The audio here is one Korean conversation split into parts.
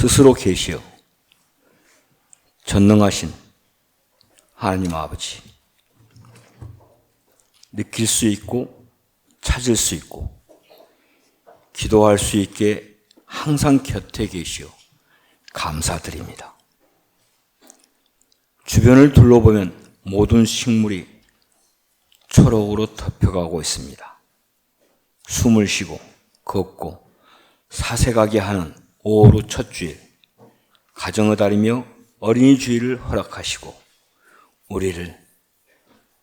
스스로 계시어 전능하신 하나님 아버지, 느낄 수 있고 찾을 수 있고 기도할 수 있게 항상 곁에 계시어 감사드립니다. 주변을 둘러보면 모든 식물이 초록으로 덮여가고 있습니다. 숨을 쉬고 걷고 사색하게 하는 5월 첫 주일, 가정을 다리며 어린이 주일을 허락하시고 우리를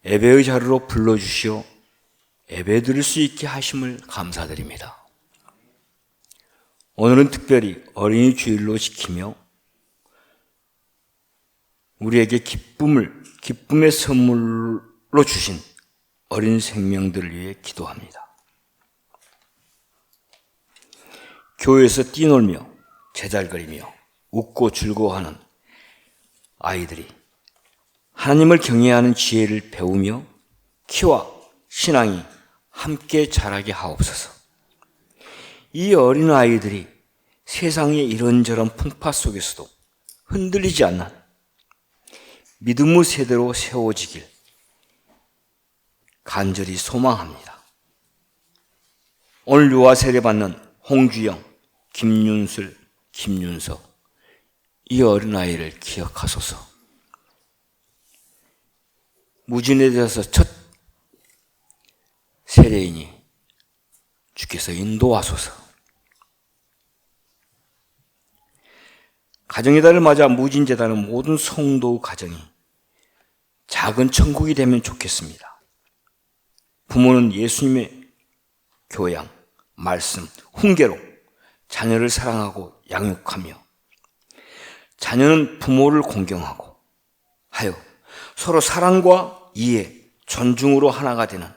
예배의 자리로 불러주시어 예배 드릴 수 있게 하심을 감사드립니다. 오늘은 특별히 어린이 주일로 지키며 우리에게 기쁨의 선물로 주신 어린 생명들을 위해 기도합니다. 교회에서 뛰놀며 제잘거리며 웃고 즐거워하는 아이들이 하나님을 경외하는 지혜를 배우며 키와 신앙이 함께 자라게 하옵소서. 이 어린 아이들이 세상의 이런저런 풍파 속에서도 흔들리지 않는 믿음의 세대로 세워지길 간절히 소망합니다. 오늘 유아 세례 받는 홍주영, 김윤술, 김윤석, 이 어린아이를 기억하소서. 무진에 대해서 첫 세례인이 주께서 인도하소서. 가정의 달을 맞아 무진제단은 모든 성도의 가정이 작은 천국이 되면 좋겠습니다. 부모는 예수님의 교양, 말씀, 훈계로 자녀를 사랑하고 양육하며 자녀는 부모를 공경하고 하여 서로 사랑과 이해, 존중으로 하나가 되는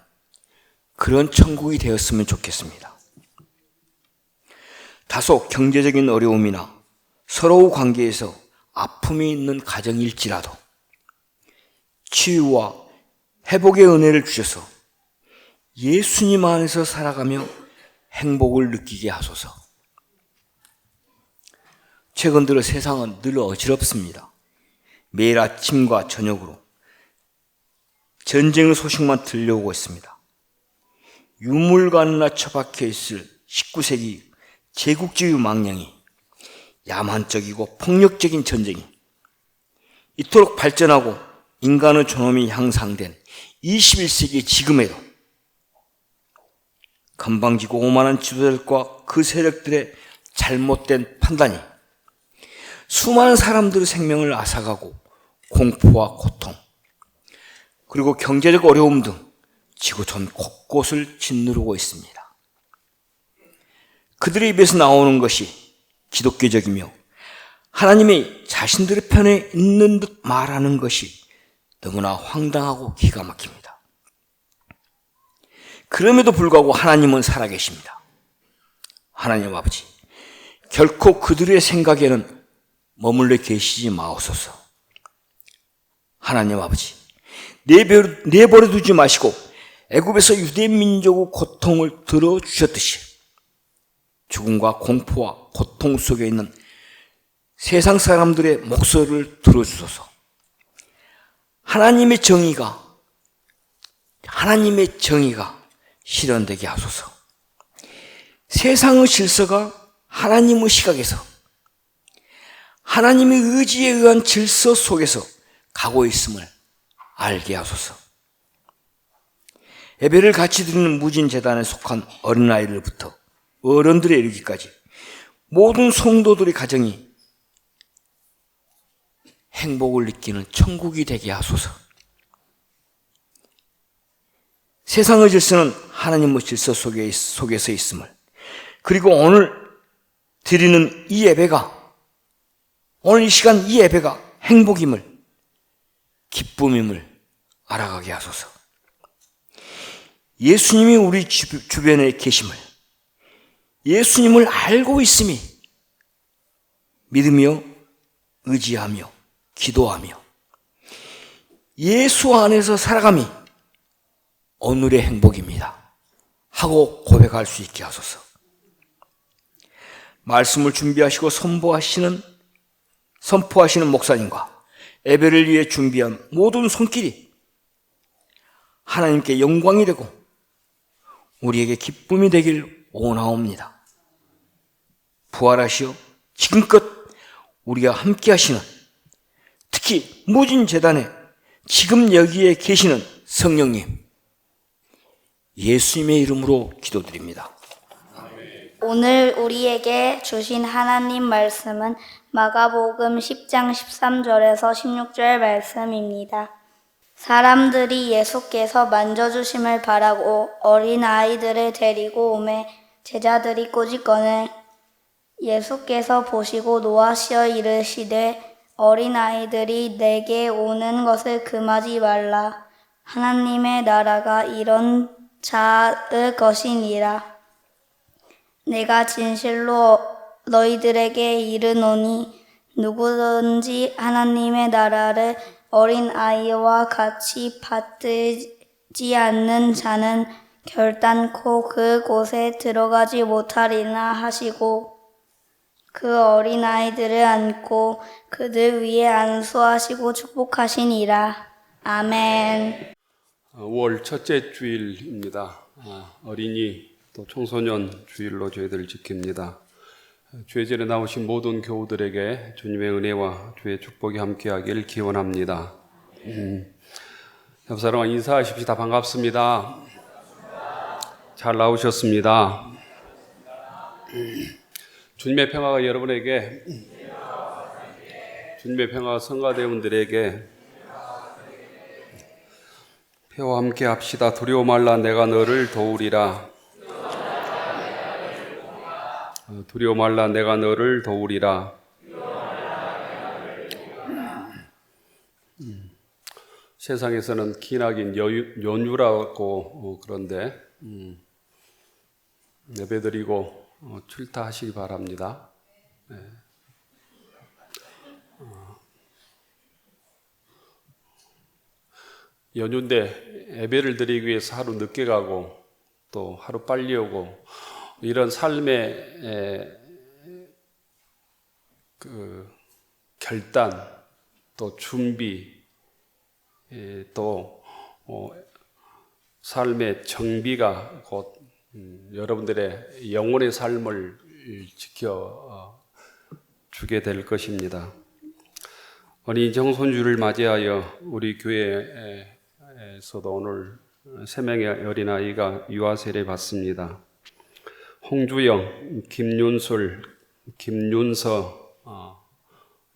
그런 천국이 되었으면 좋겠습니다. 다소 경제적인 어려움이나 서로의 관계에서 아픔이 있는 가정일지라도 치유와 회복의 은혜를 주셔서 예수님 안에서 살아가며 행복을 느끼게 하소서. 최근 들어 세상은 늘 어지럽습니다. 매일 아침과 저녁으로 전쟁의 소식만 들려오고 있습니다. 유물관이나 처박혀 있을 19세기 제국주의 망령이 야만적이고 폭력적인 전쟁이 이토록 발전하고 인간의 존엄이 향상된 21세기 지금에도 건방지고 오만한 지도자들과 그 세력들의 잘못된 판단이 수많은 사람들의 생명을 앗아가고 공포와 고통 그리고 경제적 어려움 등 지구촌 곳곳을 짓누르고 있습니다. 그들의 입에서 나오는 것이 기독교적이며 하나님이 자신들의 편에 있는 듯 말하는 것이 너무나 황당하고 기가 막힙니다. 그럼에도 불구하고 하나님은 살아계십니다. 하나님 아버지, 결코 그들의 생각에는 머물러 계시지 마옵소서. 하나님 아버지, 내버려 두지 마시고 애굽에서 유대 민족의 고통을 들어주셨듯이 죽음과 공포와 고통 속에 있는 세상 사람들의 목소리를 들어주소서. 하나님의 정의가 실현되게 하소서. 세상의 질서가 하나님의 시각에서 하나님의 의지에 의한 질서 속에서 가고 있음을 알게 하소서. 예배를 같이 드리는 무진재단에 속한 어린아이들부터 어른들에 이르기까지 모든 성도들의 가정이 행복을 느끼는 천국이 되게 하소서. 세상의 질서는 하나님의 질서 속에서 있음을, 그리고 오늘 드리는 이 예배가, 오늘 이 시간 이 예배가 행복임을, 기쁨임을 알아가게 하소서. 예수님이 우리 주변에 계심을, 예수님을 알고 있음이 믿으며 의지하며 기도하며 예수 안에서 살아감이 오늘의 행복입니다 하고 고백할 수 있게 하소서. 말씀을 준비하시고 선포하시는 목사님과 예배를 위해 준비한 모든 손길이 하나님께 영광이 되고 우리에게 기쁨이 되길 원하옵니다. 부활하시어 지금껏 우리가 함께 하시는, 특히 무진재단에 지금 여기에 계시는 성령님, 예수님의 이름으로 기도드립니다. 오늘 우리에게 주신 하나님 말씀은 마가복음 10장 13절에서 16절 말씀입니다. 사람들이 예수께서 만져주심을 바라고 어린아이들을 데리고 오매 제자들이 꼬집거늘 예수께서 보시고 노하시어 이르시되 어린아이들이 내게 오는 것을 금하지 말라. 하나님의 나라가 이런 자의 것이니라. 내가 진실로 너희들에게 이르노니 누구든지 하나님의 나라를 어린아이와 같이 받들지 않는 자는 결단코 그곳에 들어가지 못하리라 하시고 그 어린아이들을 안고 그들 위에 안수하시고 축복하시니라. 아멘. 5월 첫째 주일입니다. 어린이 또 청소년 주일로 저희들 지킵니다. 주의 전에 나오신 모든 교우들에게 주님의 은혜와 주의 축복이 함께하길 기원합니다. 옆사람과 인사하십시다. 반갑습니다. 잘 나오셨습니다. 주님의 평화가 여러분에게, 주님의 평화가 성가대원들에게 표와 함께 합시다. 두려워 말라, 내가 너를 도우리라. 두려워 말라, 내가 너를 도우리라. 세상에서는 기나긴 연휴라고 그런데 예배드리고 출타하시기 바랍니다. 네. 연휴인데 예배를 드리기 위해서 하루 늦게 가고 또 하루 빨리 오고 이런 삶의 그 결단 또 준비 또 삶의 정비가 곧 여러분들의 영혼의 삶을 지켜 주게 될 것입니다. 어린이 정손주를 맞이하여 우리 교회에서도 오늘 3명의 어린아이가 유아 세례 받습니다. 홍주영, 김윤술, 김윤서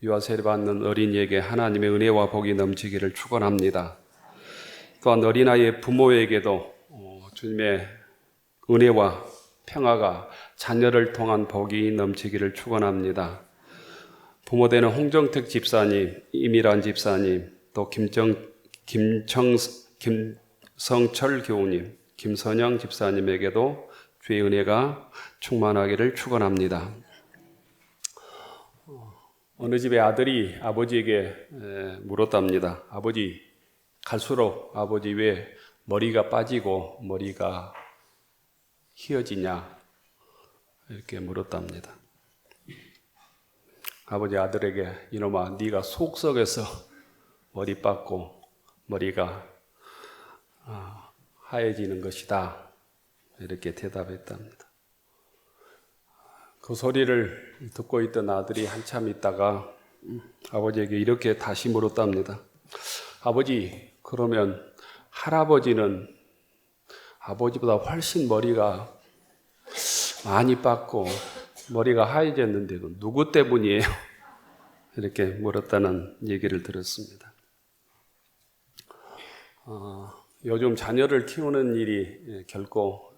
유아 세례 받는 어린이에게 하나님의 은혜와 복이 넘치기를 축원합니다. 또한 어린아이의 부모에게도 주님의 은혜와 평화가 자녀를 통한 복이 넘치기를 축원합니다. 부모되는 홍정택 집사님, 이미란 집사님, 또 김성철 교우님, 김선영 집사님에게도 주의 은혜가 충만하기를 축원합니다. 어느 집의 아들이 아버지에게 물었답니다. 아버지, 갈수록 아버지 왜 머리가 빠지고 머리가 휘어지냐? 이렇게 물었답니다. 아버지 아들에게 이놈아 네가 속썩여서 머리 빠고 머리가 하얘지는 것이다. 이렇게 대답했답니다. 그 소리를 듣고 있던 아들이 한참 있다가 아버지에게 이렇게 다시 물었답니다. 아버지, 그러면 할아버지는 아버지보다 훨씬 머리가 많이 빠고 머리가 하얘졌는데 누구 때문이에요? 이렇게 물었다는 얘기를 들었습니다. 요즘 자녀를 키우는 일이 결코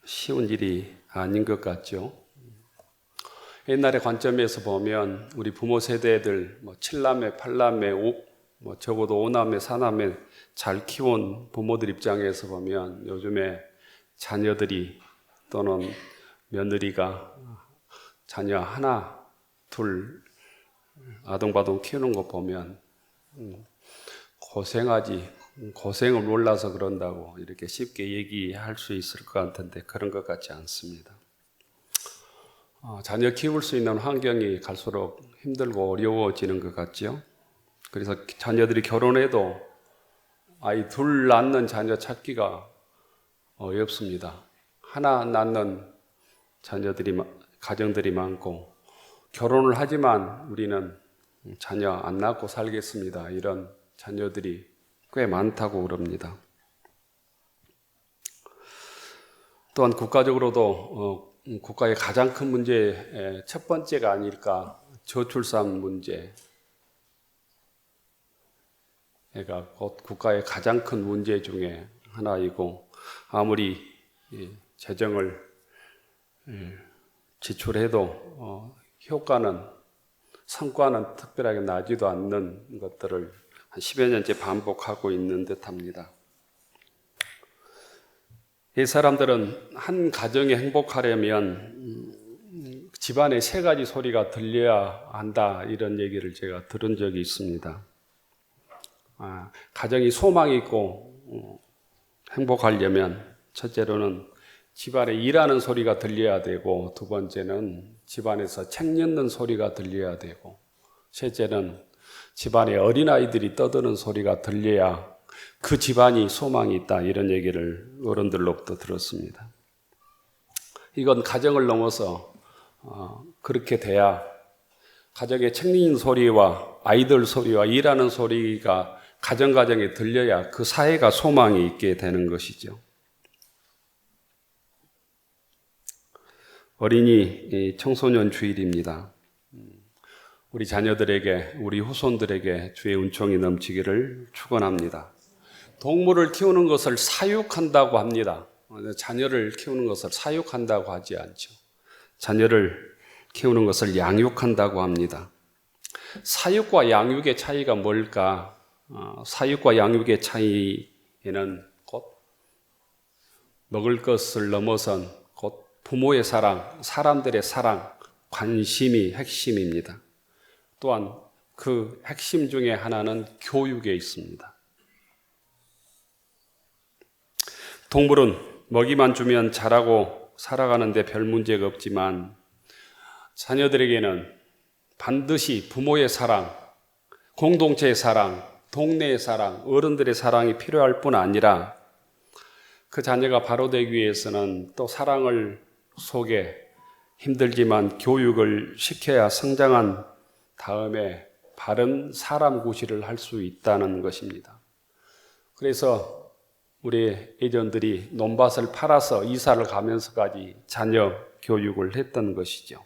쉬운 일이 아닌 것 같죠. 옛날의 관점에서 보면 우리 부모 세대들 7남매, 8남매, 적어도 5남매, 4남매 잘 키운 부모들 입장에서 보면 요즘에 자녀들이 또는 며느리가 자녀 하나, 둘 아동바동 키우는 거 보면 고생을 몰라서 그런다고 이렇게 쉽게 얘기할 수 있을 것 같은데 그런 것 같지 않습니다. 자녀 키울 수 있는 환경이 갈수록 힘들고 어려워지는 것 같죠. 그래서 자녀들이 결혼해도 아이 둘 낳는 자녀 찾기가 어렵습니다. 하나 낳는 가정들이 많고, 결혼을 하지만 우리는 자녀 안 낳고 살겠습니다, 이런 자녀들이 꽤 많다고 그럽니다. 또한 국가적으로도 국가의 가장 큰 문제 첫 번째가 아닐까, 저출산 문제가 곧 국가의 가장 큰 문제 중에 하나이고, 아무리 재정을 지출해도 성과는 특별하게 나지도 않는 것들을 한 10여 년째 반복하고 있는 듯합니다. 이 사람들은 한 가정이 행복하려면 집안에 세 가지 소리가 들려야 한다, 이런 얘기를 제가 들은 적이 있습니다. 가정이 소망이 있고 행복하려면 첫째로는 집안에 일하는 소리가 들려야 되고, 두 번째는 집안에서 책 읽는 소리가 들려야 되고, 셋째는 집안에 어린아이들이 떠드는 소리가 들려야 그 집안이 소망이 있다, 이런 얘기를 어른들로부터 들었습니다. 이건 가정을 넘어서 그렇게 돼야 가정의 책 읽는 소리와 아이들 소리와 일하는 소리가 가정에 들려야 그 사회가 소망이 있게 되는 것이죠. 어린이 청소년 주일입니다. 우리 자녀들에게, 우리 후손들에게 주의 은총이 넘치기를 축원합니다. 동물을 키우는 것을 사육한다고 합니다. 자녀를 키우는 것을 사육한다고 하지 않죠. 자녀를 키우는 것을 양육한다고 합니다. 사육과 양육의 차이가 뭘까? 사육과 양육의 차이에는 곧 먹을 것을 넘어선 곧 부모의 사랑, 사람들의 사랑, 관심이 핵심입니다. 또한 그 핵심 중에 하나는 교육에 있습니다. 동물은 먹이만 주면 자라고 살아가는데 별 문제가 없지만, 자녀들에게는 반드시 부모의 사랑, 공동체의 사랑, 동네의 사랑, 어른들의 사랑이 필요할 뿐 아니라, 그 자녀가 바로 되기 위해서는 또 사랑을 속에 힘들지만 교육을 시켜야 성장한 다음에 바른 사람 구실을 할 수 있다는 것입니다. 그래서 우리 예전들이 논밭을 팔아서 이사를 가면서까지 자녀 교육을 했던 것이죠.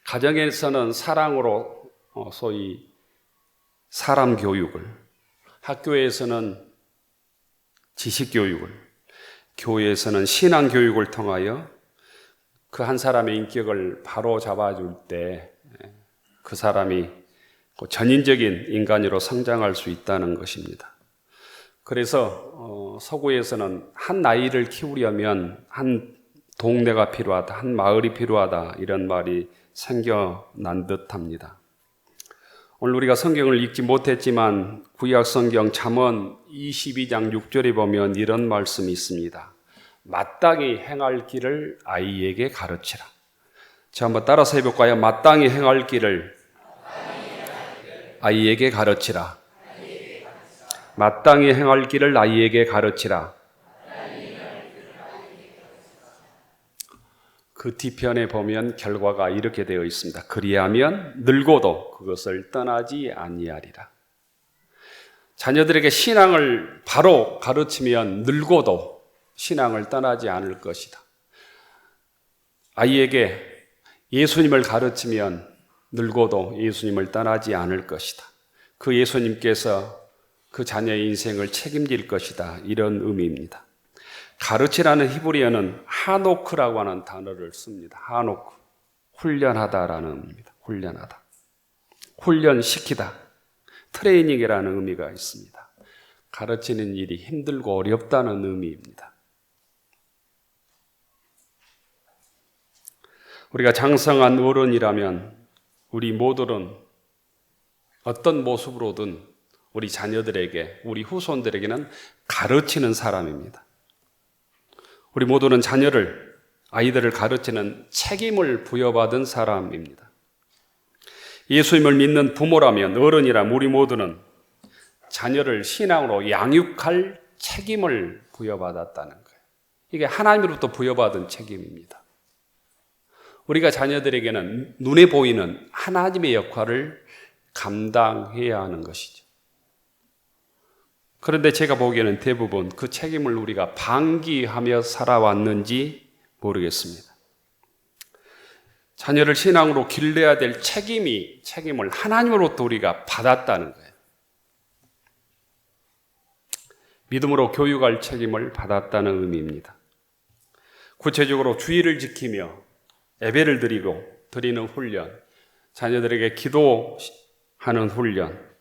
가정에서는 사랑으로 소위 사람 교육을, 학교에서는 지식 교육을, 교회에서는 신앙 교육을 통하여 그 한 사람의 인격을 바로 잡아줄 때 그 사람이 전인적인 인간으로 성장할 수 있다는 것입니다. 그래서 서구에서는 한 아이를 키우려면 한 동네가 필요하다, 한 마을이 필요하다, 이런 말이 생겨난 듯합니다. 오늘 우리가 성경을 읽지 못했지만 구약 성경 잠언 22장 6절에 보면 이런 말씀이 있습니다. 마땅히 행할 길을 아이에게 가르치라. 자, 한번 따라서 해볼까요? 마땅히 행할 길을 아이에게 가르치라. 마땅히 행할 길을 아이에게 가르치라. 그 뒤편에 보면 결과가 이렇게 되어 있습니다. 그리하면 늙어도 그것을 떠나지 아니하리라. 자녀들에게 신앙을 바로 가르치면 늙어도 신앙을 떠나지 않을 것이다. 아이에게 예수님을 가르치면 늙어도 예수님을 떠나지 않을 것이다. 그 예수님께서 그 자녀의 인생을 책임질 것이다, 이런 의미입니다. 가르치라는 히브리어는 하노크라고 하는 단어를 씁니다. 하노크, 훈련하다라는 의미입니다. 훈련하다, 훈련시키다, 트레이닝이라는 의미가 있습니다. 가르치는 일이 힘들고 어렵다는 의미입니다. 우리가 장성한 어른이라면 우리 모두는 어떤 모습으로든 우리 자녀들에게, 우리 후손들에게는 가르치는 사람입니다. 우리 모두는 자녀를 아이들을 가르치는 책임을 부여받은 사람입니다. 예수님을 믿는 부모라면, 어른이라면 우리 모두는 자녀를 신앙으로 양육할 책임을 부여받았다는 거예요. 이게 하나님으로부터 부여받은 책임입니다. 우리가 자녀들에게는 눈에 보이는 하나님의 역할을 감당해야 하는 것이죠. 그런데 제가 보기에는 대부분 그 책임을 우리가 방기하며 살아왔는지 모르겠습니다. 자녀를 신앙으로 길러야 될 책임을 하나님으로부터 우리가 받았다는 거예요. 믿음으로 교육할 책임을 받았다는 의미입니다. 구체적으로 주의를 지키며 예배를 드리는 훈련, 자녀들에게 기도하는 훈련,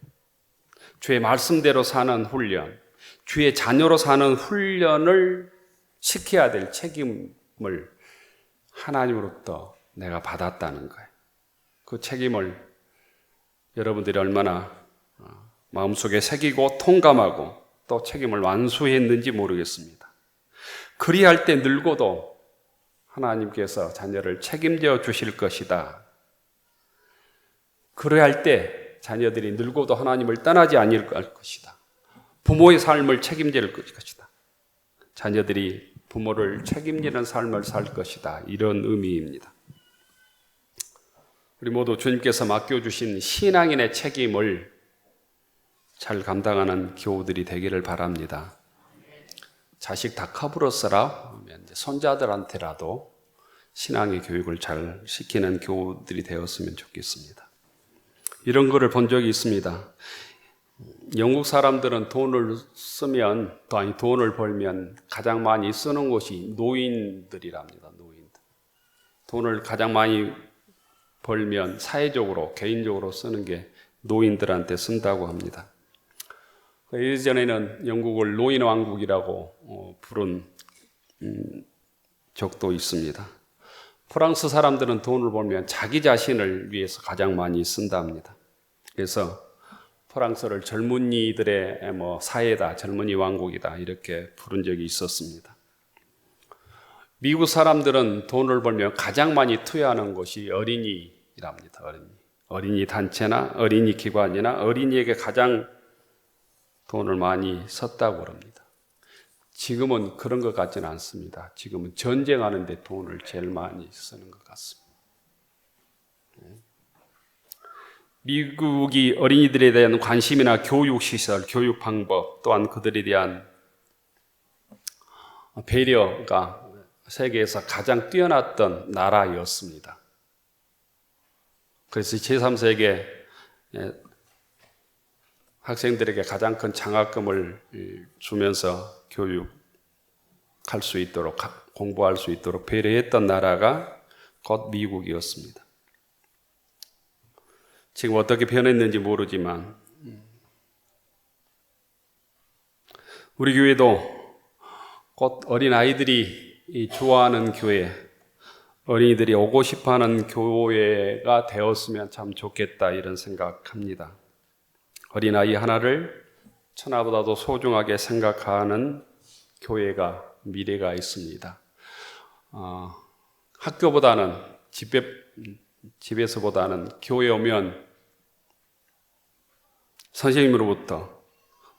주의 말씀대로 사는 훈련, 주의 자녀로 사는 훈련을 시켜야 될 책임을 하나님으로부터 내가 받았다는 거예요. 그 책임을 여러분들이 얼마나 마음속에 새기고 통감하고 또 책임을 완수했는지 모르겠습니다. 그리할 때 늙어도 하나님께서 자녀를 책임져 주실 것이다. 그리할 때 자녀들이 늙어도 하나님을 떠나지 않을 것이다. 부모의 삶을 책임질 것이다. 자녀들이 부모를 책임지는 삶을 살 것이다. 이런 의미입니다. 우리 모두 주님께서 맡겨주신 신앙인의 책임을 잘 감당하는 교우들이 되기를 바랍니다. 자식 다 커버렸어라 하면 손자들한테라도 신앙의 교육을 잘 시키는 교우들이 되었으면 좋겠습니다. 이런 거를 본 적이 있습니다. 영국 사람들은 돈을 벌면 가장 많이 쓰는 곳이 노인들이랍니다. 노인들. 돈을 가장 많이 벌면 사회적으로, 개인적으로 쓰는 게 노인들한테 쓴다고 합니다. 예전에는 영국을 노인 왕국이라고 부른 적도 있습니다. 프랑스 사람들은 돈을 벌면 자기 자신을 위해서 가장 많이 쓴답니다. 그래서 프랑스를 젊은이들의 사회다, 젊은이 왕국이다 이렇게 부른 적이 있었습니다. 미국 사람들은 돈을 벌면 가장 많이 투여하는 곳이 어린이랍니다. 어린이 단체나 어린이 기관이나 어린이에게 가장 돈을 많이 썼다고 합니다. 지금은 그런 것 같지는 않습니다. 지금은 전쟁하는 데 돈을 제일 많이 쓰는 것 같습니다. 미국이 어린이들에 대한 관심이나 교육시설, 교육 방법, 또한 그들에 대한 배려가 세계에서 가장 뛰어났던 나라였습니다. 그래서 제3세계 학생들에게 가장 큰 장학금을 주면서 교육할 수 있도록, 공부할 수 있도록 배려했던 나라가 곧 미국이었습니다. 지금 어떻게 변했는지 모르지만 우리 교회도 곧 어린아이들이 좋아하는 교회, 어린이들이 오고 싶어하는 교회가 되었으면 참 좋겠다 이런 생각합니다. 어린아이 하나를 천하보다도 소중하게 생각하는 교회가 미래가 있습니다. 학교보다는 집에서보다는 교회 오면 선생님으로부터,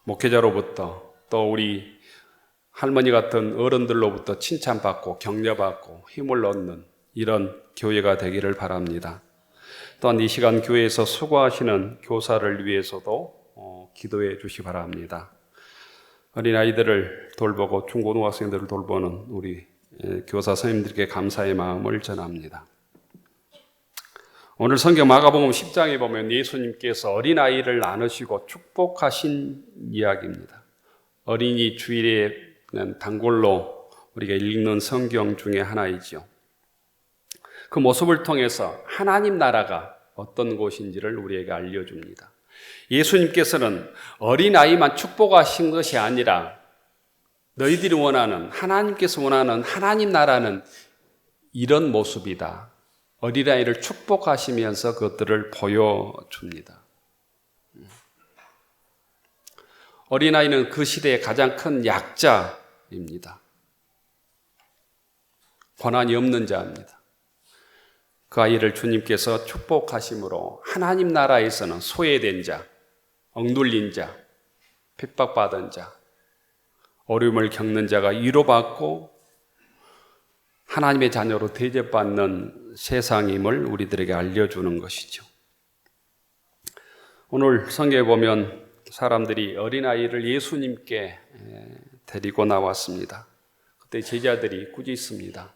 목회자로부터, 또 우리 할머니 같은 어른들로부터 칭찬받고 격려받고 힘을 얻는 이런 교회가 되기를 바랍니다. 또한 이 시간 교회에서 수고하시는 교사를 위해서도 기도해 주시기 바랍니다. 어린아이들을 돌보고 중고등학생들을 돌보는 우리 교사 선생님들께 감사의 마음을 전합니다. 오늘 성경 마가복음 10장에 보면 예수님께서 어린아이를 나누시고 축복하신 이야기입니다. 어린이 주일에는 단골로 우리가 읽는 성경 중에 하나이죠. 그 모습을 통해서 하나님 나라가 어떤 곳인지를 우리에게 알려줍니다. 예수님께서는 어린아이만 축복하신 것이 아니라 너희들이 원하는, 하나님께서 원하는 하나님 나라는 이런 모습이다. 어린아이를 축복하시면서 그것들을 보여줍니다. 어린아이는 그 시대의 가장 큰 약자입니다. 권한이 없는 자입니다. 그 아이를 주님께서 축복하심으로 하나님 나라에서는 소외된 자, 억눌린 자, 핍박받은 자, 어려움을 겪는 자가 위로받고 하나님의 자녀로 대접받는 세상임을 우리들에게 알려주는 것이죠. 오늘 성경에 보면 사람들이 어린아이를 예수님께 데리고 나왔습니다. 그때 제자들이 꾸짖습니다.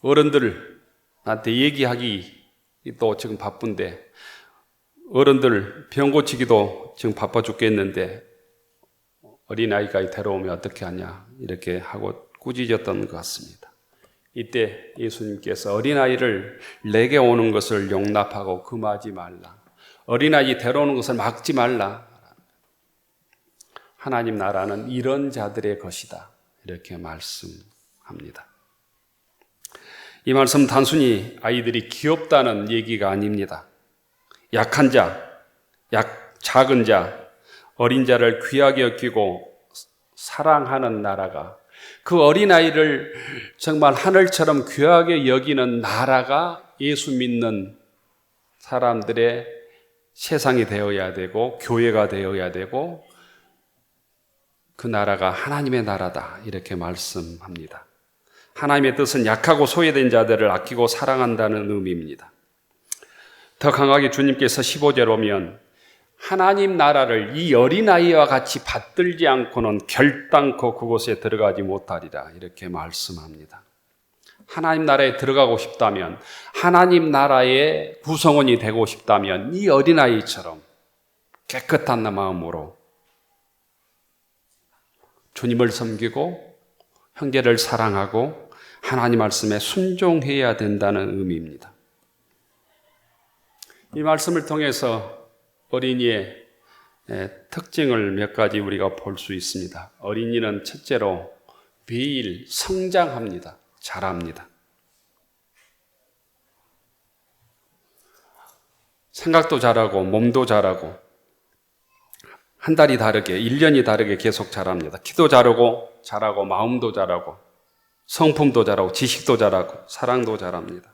어른들 나한테 얘기하기 또 지금 바쁜데, 어른들 병 고치기도 지금 바빠 죽겠는데 어린아이가 데려오면 어떻게 하냐, 이렇게 하고 꾸짖었던 것 같습니다. 이때 예수님께서 어린아이를 내게 오는 것을 용납하고 금하지 말라, 어린아이 데려오는 것을 막지 말라, 하나님 나라는 이런 자들의 것이다, 이렇게 말씀합니다. 이 말씀 단순히 아이들이 귀엽다는 얘기가 아닙니다. 약한 자, 작은 자, 어린 자를 귀하게 여기고 사랑하는 나라가, 그 어린아이를 정말 하늘처럼 귀하게 여기는 나라가 예수 믿는 사람들의 세상이 되어야 되고 교회가 되어야 되고, 그 나라가 하나님의 나라다, 이렇게 말씀합니다. 하나님의 뜻은 약하고 소외된 자들을 아끼고 사랑한다는 의미입니다. 더 강하게 주님께서 15절에 보면 하나님 나라를 이 어린아이와 같이 받들지 않고는 결단코 그곳에 들어가지 못하리라, 이렇게 말씀합니다. 하나님 나라에 들어가고 싶다면, 하나님 나라의 구성원이 되고 싶다면 이 어린아이처럼 깨끗한 마음으로 주님을 섬기고 형제를 사랑하고 하나님 말씀에 순종해야 된다는 의미입니다. 이 말씀을 통해서 어린이의 특징을 몇 가지 우리가 볼 수 있습니다. 어린이는 첫째로 매일 성장합니다. 자랍니다. 생각도 자라고 몸도 자라고 한 달이 다르게 1년이 다르게 계속 자랍니다. 키도 자라고 마음도 자라고 성품도 자라고 지식도 자라고 사랑도 자랍니다.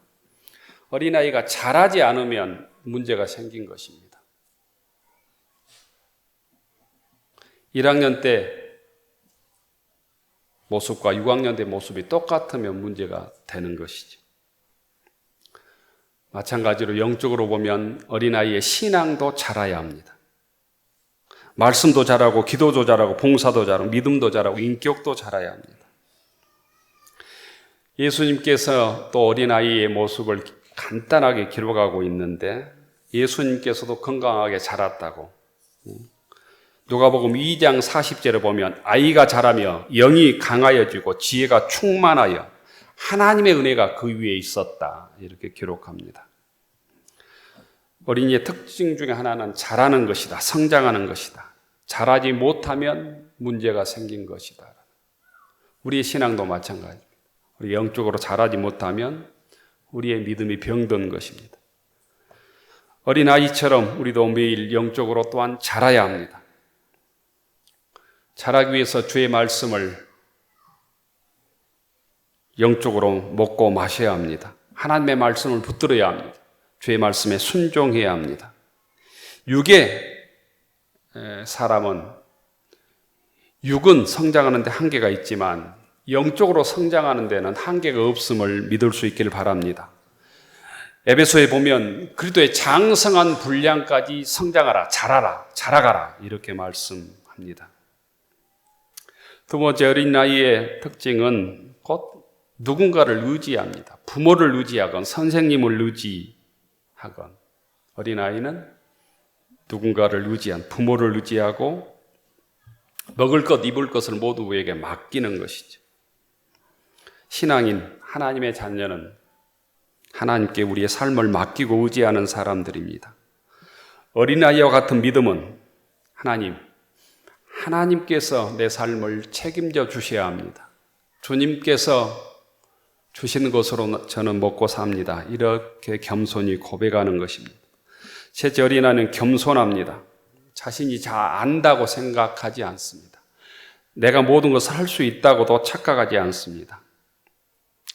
어린아이가 자라지 않으면 문제가 생긴 것입니다. 1학년 때 모습과 6학년 때 모습이 똑같으면 문제가 되는 것이죠. 마찬가지로 영적으로 보면 어린아이의 신앙도 자라야 합니다. 말씀도 자라고 기도도 자라고 봉사도 자라고 믿음도 자라고 인격도 자라야 합니다. 예수님께서 또 어린아이의 모습을 간단하게 기록하고 있는데, 예수님께서도 건강하게 자랐다고. 누가복음 2장 40절에 보면 아이가 자라며 영이 강하여지고 지혜가 충만하여 하나님의 은혜가 그 위에 있었다, 이렇게 기록합니다. 어린이의 특징 중에 하나는 자라는 것이다, 성장하는 것이다. 자라지 못하면 문제가 생긴 것이다. 우리의 신앙도 마찬가지입니다. 우리 영적으로 자라지 못하면 우리의 믿음이 병든 것입니다. 어린아이처럼 우리도 매일 영적으로 또한 자라야 합니다. 자라기 위해서 주의 말씀을 영적으로 먹고 마셔야 합니다. 하나님의 말씀을 붙들어야 합니다. 주의 말씀에 순종해야 합니다. 육의 사람은 육은 성장하는 데 한계가 있지만 영적으로 성장하는 데는 한계가 없음을 믿을 수 있기를 바랍니다. 에베소에 보면 그리스도의 장성한 분량까지 성장하라, 자라가라, 이렇게 말씀합니다. 두 번째, 어린아이의 특징은 곧 누군가를 의지합니다. 부모를 의지하건 선생님을 의지하건, 어린아이는 누군가를 의지한, 부모를 의지하고 먹을 것, 입을 것을 모두에게 맡기는 것이죠. 신앙인, 하나님의 자녀는 하나님께 우리의 삶을 맡기고 의지하는 사람들입니다. 어린아이와 같은 믿음은 하나님께서 내 삶을 책임져 주셔야 합니다. 주님께서 주신 것으로 저는 먹고 삽니다, 이렇게 겸손히 고백하는 것입니다. 셋째, 어린아이는 겸손합니다. 자신이 잘 안다고 생각하지 않습니다. 내가 모든 것을 할 수 있다고도 착각하지 않습니다.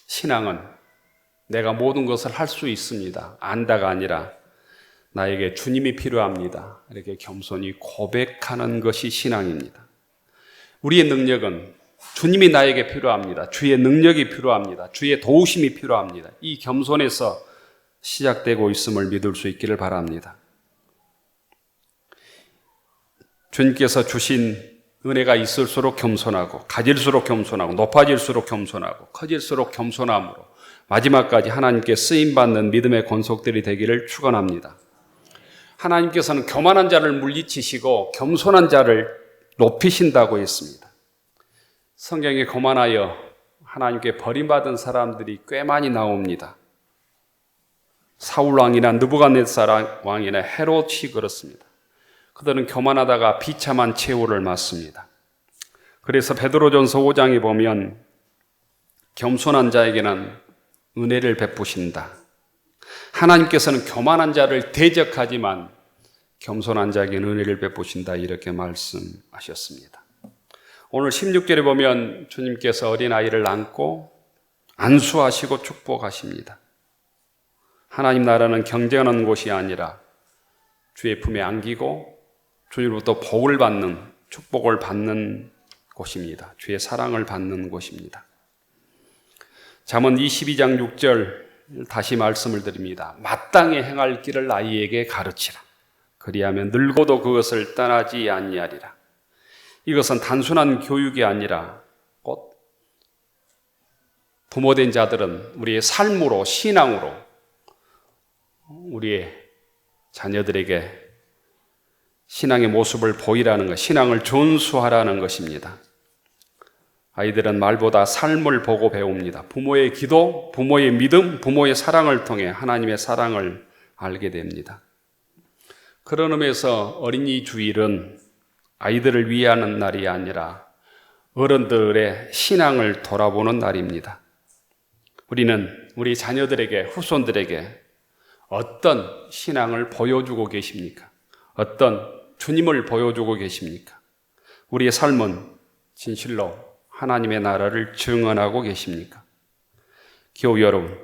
신앙은 내가 모든 것을 할 수 있습니다. 안다가 아니라 나에게 주님이 필요합니다. 이렇게 겸손히 고백하는 것이 신앙입니다. 우리의 능력은 주님이 나에게 필요합니다. 주의 능력이 필요합니다. 주의 도우심이 필요합니다. 이 겸손에서 시작되고 있음을 믿을 수 있기를 바랍니다. 주님께서 주신 은혜가 있을수록 겸손하고, 가질수록 겸손하고, 높아질수록 겸손하고, 커질수록 겸손함으로 마지막까지 하나님께 쓰임받는 믿음의 권속들이 되기를 축원합니다. 하나님께서는 교만한 자를 물리치시고 겸손한 자를 높이신다고 했습니다. 성경에 교만하여 하나님께 버림받은 사람들이 꽤 많이 나옵니다. 사울 왕이나 느부갓네살 왕이나 헤롯이 그렇습니다. 그들은 교만하다가 비참한 최후를 맞습니다. 그래서 베드로전서 5장에 보면 겸손한 자에게는 은혜를 베푸신다. 하나님께서는 교만한 자를 대적하지만 겸손한 자에게는 은혜를 베푸신다, 이렇게 말씀하셨습니다. 오늘 16절에 보면 주님께서 어린아이를 안고 안수하시고 축복하십니다. 하나님 나라는 경쟁하는 곳이 아니라 주의 품에 안기고 주님으로부터 복을 받는, 축복을 받는 곳입니다. 주의 사랑을 받는 곳입니다. 잠언 22장 6절 다시 말씀을 드립니다. 마땅히 행할 길을 아이에게 가르치라. 그리하면 늙어도 그것을 떠나지 아니하리라. 이것은 단순한 교육이 아니라 곧 부모된 자들은 우리의 삶으로, 신앙으로 우리의 자녀들에게 신앙의 모습을 보이라는 것, 신앙을 전수하라는 것입니다. 아이들은 말보다 삶을 보고 배웁니다. 부모의 기도, 부모의 믿음, 부모의 사랑을 통해 하나님의 사랑을 알게 됩니다. 그런 의미에서 어린이 주일은 아이들을 위하는 날이 아니라 어른들의 신앙을 돌아보는 날입니다. 우리는 우리 자녀들에게, 후손들에게 어떤 신앙을 보여주고 계십니까? 어떤 주님을 보여주고 계십니까? 우리의 삶은 진실로 하나님의 나라를 증언하고 계십니까? 교우 여러분,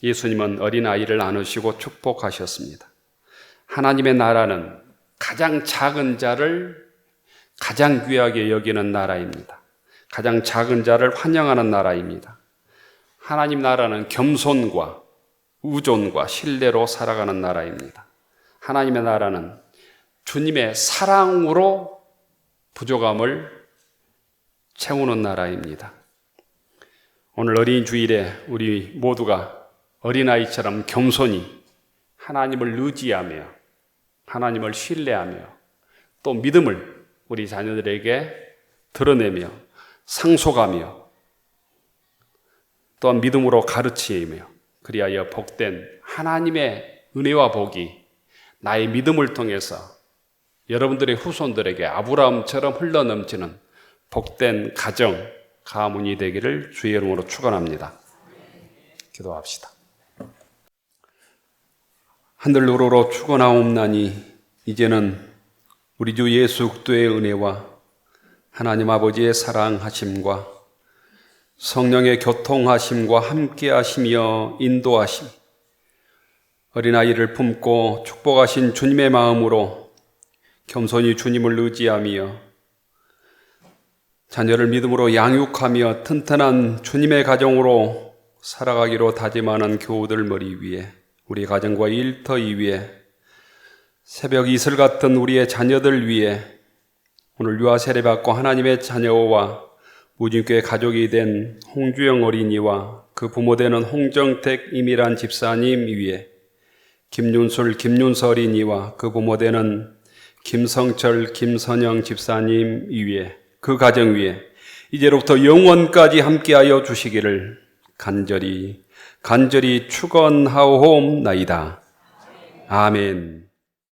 예수님은 어린아이를 안으시고 축복하셨습니다. 하나님의 나라는 가장 작은 자를 가장 귀하게 여기는 나라입니다. 가장 작은 자를 환영하는 나라입니다. 하나님 나라는 겸손과 의존과 신뢰로 살아가는 나라입니다. 하나님의 나라는 주님의 사랑으로 부족함을 채우는 나라입니다. 오늘 어린이 주일에 우리 모두가 어린아이처럼 겸손히 하나님을 의지하며 하나님을 신뢰하며 또 믿음을 우리 자녀들에게 드러내며 상속하며 또한 믿음으로 가르치며 그리하여 복된 하나님의 은혜와 복이 나의 믿음을 통해서 여러분들의 후손들에게 아브라함처럼 흘러넘치는 복된 가정, 가문이 되기를 주의 이름으로 축원합니다. 기도합시다. 하늘 우러러 축원하옵나니 이제는 우리 주 예수 그리스도의 은혜와 하나님 아버지의 사랑하심과 성령의 교통하심과 함께하시며 인도하심, 어린아이를 품고 축복하신 주님의 마음으로 겸손히 주님을 의지하며 자녀를 믿음으로 양육하며 튼튼한 주님의 가정으로 살아가기로 다짐하는 교우들 머리 위에, 우리 가정과 일터이 위에, 새벽 이슬 같은 우리의 자녀들 위에, 오늘 유아 세례받고 하나님의 자녀와 무진교회 가족이 된 홍주영 어린이와 그 부모 되는 홍정택 이미란 집사님 위에, 김윤술 김윤서 어린이와 그 부모 되는 김성철 김선영 집사님 위에, 그 가정 위에 이제로부터 영원까지 함께하여 주시기를 간절히 축원하옵나이다. 아멘.